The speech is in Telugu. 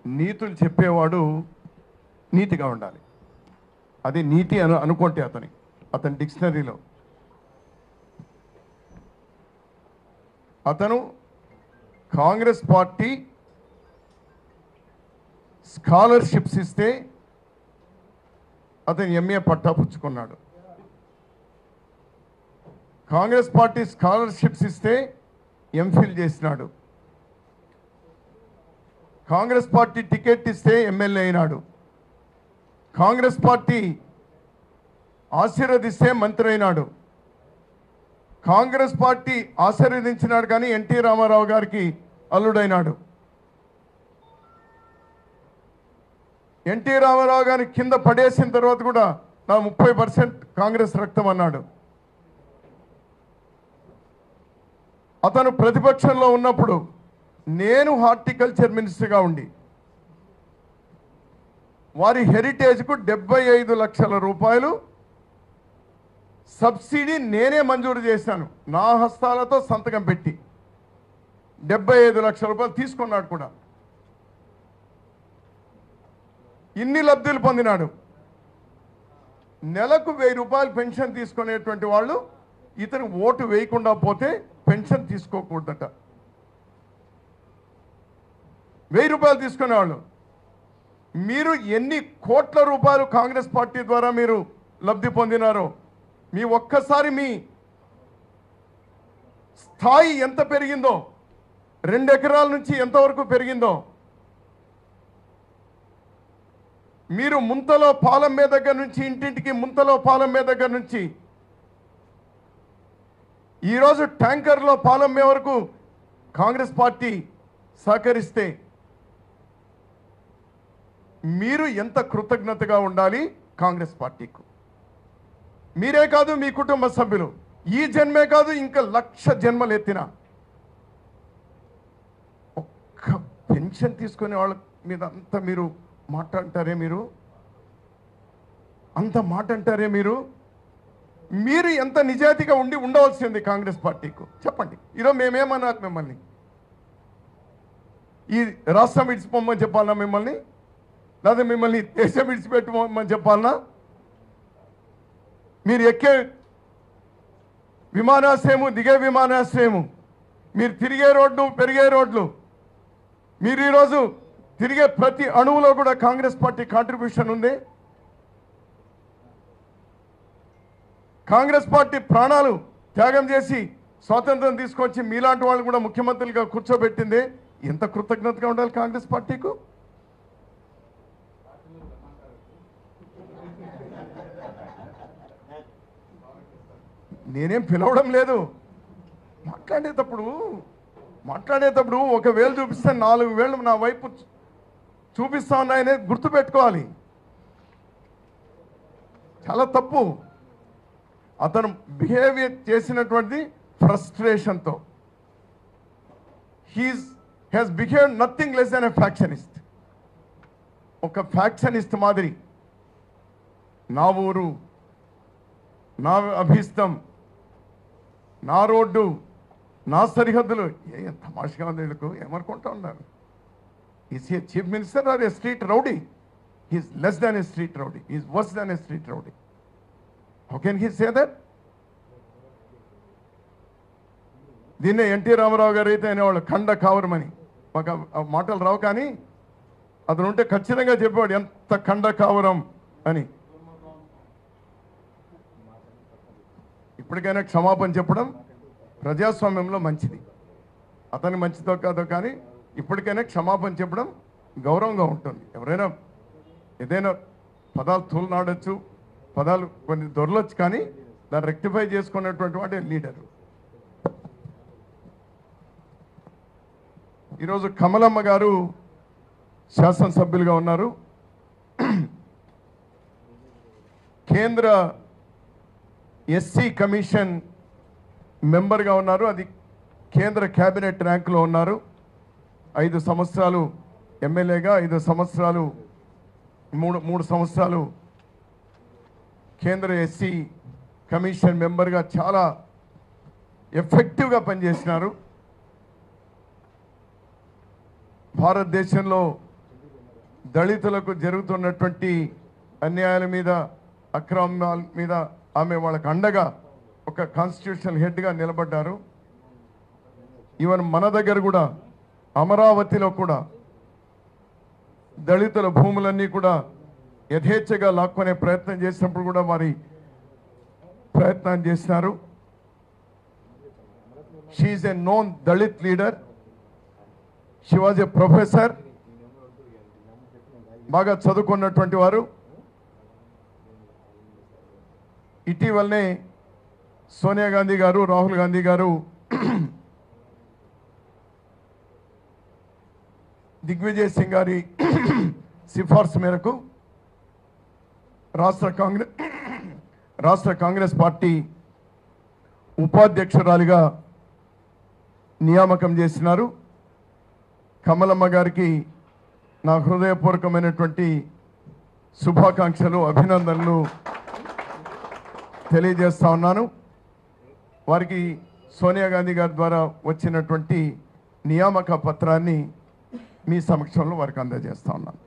నీతులు చెప్పేవాడు నీతిగా ఉండాలి. అది నీతి అనుకుంటే అతని డిక్షనరీలో అతను కాంగ్రెస్ పార్టీ స్కాలర్షిప్స్ ఇస్తే అతను ఎంఏ పట్టా పుచ్చుకున్నాడు. కాంగ్రెస్ పార్టీ స్కాలర్షిప్స్ ఇస్తే ఎంఫిల్ చేసినాడు. కాంగ్రెస్ పార్టీ టికెట్ ఇస్తే ఎమ్మెల్యే అయినాడు. కాంగ్రెస్ పార్టీ ఆశీర్వదిస్తే మంత్రి అయినాడు. కాంగ్రెస్ పార్టీ ఆశీర్వదించినాడు కానీ ఎన్టీ రామారావు గారికి అల్లుడైనాడు. ఎన్టీ రామారావు గారి కింద పడేసిన తర్వాత కూడా నా 30% కాంగ్రెస్ రక్తం అన్నాడు. అతను ప్రతిపక్షంలో ఉన్నప్పుడు నేను హార్టికల్చర్ మినిస్టర్గా ఉండి వారి హెరిటేజ్కు 75 లక్షల రూపాయలు సబ్సిడీ నేనే మంజూరు చేశాను. నా హస్తాలతో సంతకం పెట్టి 75 లక్షల రూపాయలు తీసుకున్నాడు కూడా. ఇన్ని లబ్ధులు పొందినాడు. నెలకు 1000 రూపాయలు పెన్షన్ తీసుకునేటువంటి వాళ్ళు ఇతను ఓటు వేయకుండా పోతే పెన్షన్ తీసుకోకూడదట. 1000 రూపాయలు తీసుకునేవాళ్ళు. మీరు ఎన్ని కోట్ల రూపాయలు కాంగ్రెస్ పార్టీ ద్వారా మీరు లబ్ధి పొందినారో మీ ఒక్కసారి మీ స్థాయి ఎంత పెరిగిందో, 2 ఎకరాల నుంచి ఎంతవరకు పెరిగిందో, మీరు ముంతలో పాలమ్మే దగ్గర నుంచి ఇంటింటికి ముంతలో పాలమ్మే దగ్గర నుంచి ఈరోజు ట్యాంకర్లో పాలమ్మే వరకు కాంగ్రెస్ పార్టీ సహకరిస్తే మీరు ఎంత కృతజ్ఞతగా ఉండాలి కాంగ్రెస్ పార్టీకు. మీరే కాదు, మీ కుటుంబ సభ్యులు, ఈ జన్మే కాదు ఇంకా 1,00,000 జన్మలు ఎత్తిన ఒక్క పెన్షన్ తీసుకునే వాళ్ళ మీద అంత మీరు మాట్లాడతారే, అంత మాట అంటారే మీరు ఎంత నిజాయితీగా ఉండవలసింది కాంగ్రెస్ పార్టీకు చెప్పండి. ఈరోజు మేమేమన్నారు మిమ్మల్ని? ఈ రాష్ట్రం విడిచిపోమని చెప్పాలన్నా మిమ్మల్ని? లేదా మిమ్మల్ని దేశం విడిచిపెట్టుకోమని చెప్పాలన్నా? మీరు ఎక్కే విమానాశ్రయము, దిగే విమానాశ్రయము, మీరు తిరిగే రోడ్లు, పెరిగే రోడ్లు, మీరు ఈరోజు తిరిగే ప్రతి అణువులో కూడా కాంగ్రెస్ పార్టీ కాంట్రిబ్యూషన్ ఉంది. కాంగ్రెస్ పార్టీ ప్రాణాలు త్యాగం చేసి స్వాతంత్రం తీసుకొచ్చి మీలాంటి వాళ్ళు కూడా ముఖ్యమంత్రులుగా కూర్చోబెట్టింది. ఎంత కృతజ్ఞతగా ఉండాలి కాంగ్రెస్ పార్టీకు? నేనేం పిలవడం లేదు. మాట్లాడేటప్పుడు ఒక వేలు చూపిస్తే 4 వేలు నా వైపు చూపిస్తా ఉన్నాయనే గుర్తుపెట్టుకోవాలి. చాలా తప్పు. అతను బిహేవియర్ చేసినటువంటి ఫ్రస్ట్రేషన్తో has behave nothing less than a factionist. ఒక ఫ్యాక్షనిస్ట్ మాదిరి నా ఊరు, నా అభిష్టం, నా రోడ్డు, నా సరిహద్దులు. తమాషగా ఉంది వీళ్ళకు. ఏమనుకుంటా ఉన్నారు? Is a chief minister or A street rowdy? Is less than A street rowdy, is verse than A street rowdy. How can he say that? దీన్నే ఎన్టీ రామారావు గారు అయితే అనేవాళ్ళు ఖండ కావరమని. మాకు మాటలు రావు కానీ అతను ఉంటే ఖచ్చితంగా చెప్పేవాడు ఎంత ఖండ కావరం అని. ఇప్పటికైనా క్షమాపణ చెప్పడం ప్రజాస్వామ్యంలో మంచిది. అతని మంచిదో కాదో కానీ ఇప్పటికైనా క్షమాపణ చెప్పడం గౌరవంగా ఉంటుంది. ఎవరైనా ఏదైనా పదాలు తూలనాడొచ్చు, పదాలు కొన్ని దొరలొచ్చు, కానీ దాన్ని రెక్టిఫై చేసుకునేటువంటి వాడే లీడరు. ఈరోజు కమలమ్మ గారు శాసనసభ్యులుగా ఉన్నారు. కేంద్ర ఎస్సీ కమిషన్ మెంబర్గా ఉన్నారు. అది కేంద్ర కేబినెట్ ర్యాంకులో ఉన్నారు. 5 సంవత్సరాలు ఎమ్మెల్యేగా, 5 సంవత్సరాలు 3 సంవత్సరాలు కేంద్ర ఎస్సీ కమిషన్ మెంబర్గా చాలా ఎఫెక్టివ్గా పనిచేసినారు. భారతదేశంలో దళితులకు జరుగుతున్నటువంటి అన్యాయాల మీద, అక్రమాల మీద ఆమె వాళ్ళకు అండగా ఒక కాన్స్టిట్యూషనల్ హెడ్గా నిలబడ్డారు. ఈవెన్ మన దగ్గర కూడా అమరావతిలో కూడా దళితుల భూములన్నీ కూడా యథేచ్ఛగా లాక్కునే ప్రయత్నం చేసినప్పుడు కూడా వారి ప్రయత్నం చేసినారు. She is a known Dalit leader. She was a professor. బాగా చదువుకున్నటువంటి వారు. ఇటీవలనే సోనియా గాంధీ గారు, రాహుల్ గాంధీ గారు దిగ్విజయ్ సింగ్ గారి సిఫార్సు మేరకు రాష్ట్ర కాంగ్రెస్ పార్టీ ఉపాధ్యక్షురాలిగా నియామకం చేసినారు. కమలమ్మ గారికి నా హృదయపూర్వకమైనటువంటి శుభాకాంక్షలు, అభినందనలు తెలియజేస్తా ఉన్నాను. వారికి సోనియా గాంధీ గారి ద్వారా వచ్చినటువంటి నియామక పత్రాన్ని మీ సమక్షంలో వారికి అందజేస్తా ఉన్నాను.